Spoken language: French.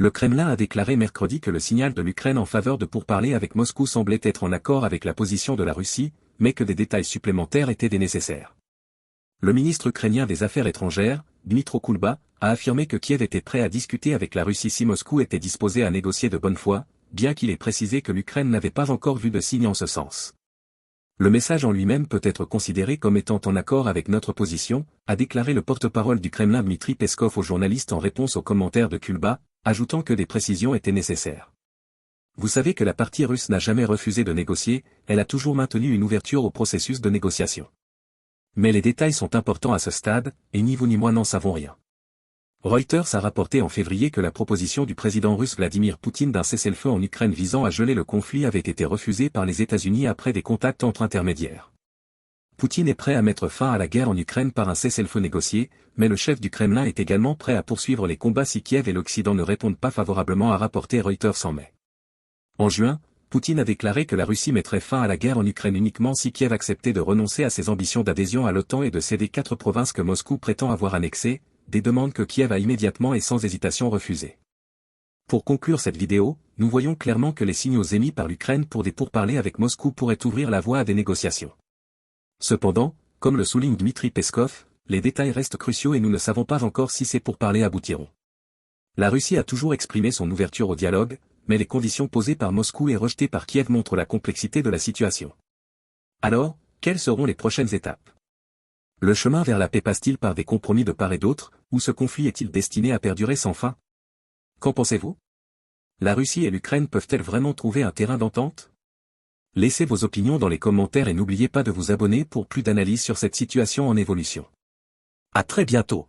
Le Kremlin a déclaré mercredi que le signal de l'Ukraine en faveur de pourparlers avec Moscou semblait être en accord avec la position de la Russie, mais que des détails supplémentaires étaient nécessaires. Le ministre ukrainien des Affaires étrangères, Dmytro Kulba, a affirmé que Kiev était prêt à discuter avec la Russie si Moscou était disposé à négocier de bonne foi, bien qu'il ait précisé que l'Ukraine n'avait pas encore vu de signe en ce sens. Le message en lui-même peut être considéré comme étant en accord avec notre position, a déclaré le porte-parole du Kremlin Dmitry Peskov aux journalistes en réponse aux commentaires de Kulba, ajoutant que des précisions étaient nécessaires. Vous savez que la partie russe n'a jamais refusé de négocier, elle a toujours maintenu une ouverture au processus de négociation. Mais les détails sont importants à ce stade, et ni vous ni moi n'en savons rien. Reuters a rapporté en février que la proposition du président russe Vladimir Poutine d'un cessez-le-feu en Ukraine visant à geler le conflit avait été refusée par les États-Unis après des contacts entre intermédiaires. Poutine est prêt à mettre fin à la guerre en Ukraine par un cessez-le-feu négocié, mais le chef du Kremlin est également prêt à poursuivre les combats si Kiev et l'Occident ne répondent pas favorablement, a rapporté Reuters en mai. En juin, Poutine a déclaré que la Russie mettrait fin à la guerre en Ukraine uniquement si Kiev acceptait de renoncer à ses ambitions d'adhésion à l'OTAN et de céder 4 provinces que Moscou prétend avoir annexées, des demandes que Kiev a immédiatement et sans hésitation refusées. Pour conclure cette vidéo, nous voyons clairement que les signaux émis par l'Ukraine pour des pourparlers avec Moscou pourraient ouvrir la voie à des négociations. Cependant, comme le souligne Dmitry Peskov, les détails restent cruciaux et nous ne savons pas encore si ces pourparlers aboutiront. La Russie a toujours exprimé son ouverture au dialogue, mais les conditions posées par Moscou et rejetées par Kiev montrent la complexité de la situation. Alors, quelles seront les prochaines étapes ? Le chemin vers la paix passe-t-il par des compromis de part et d'autre, ou ce conflit est-il destiné à perdurer sans fin ? Qu'en pensez-vous ? La Russie et l'Ukraine peuvent-elles vraiment trouver un terrain d'entente ? Laissez vos opinions dans les commentaires et n'oubliez pas de vous abonner pour plus d'analyses sur cette situation en évolution. À très bientôt.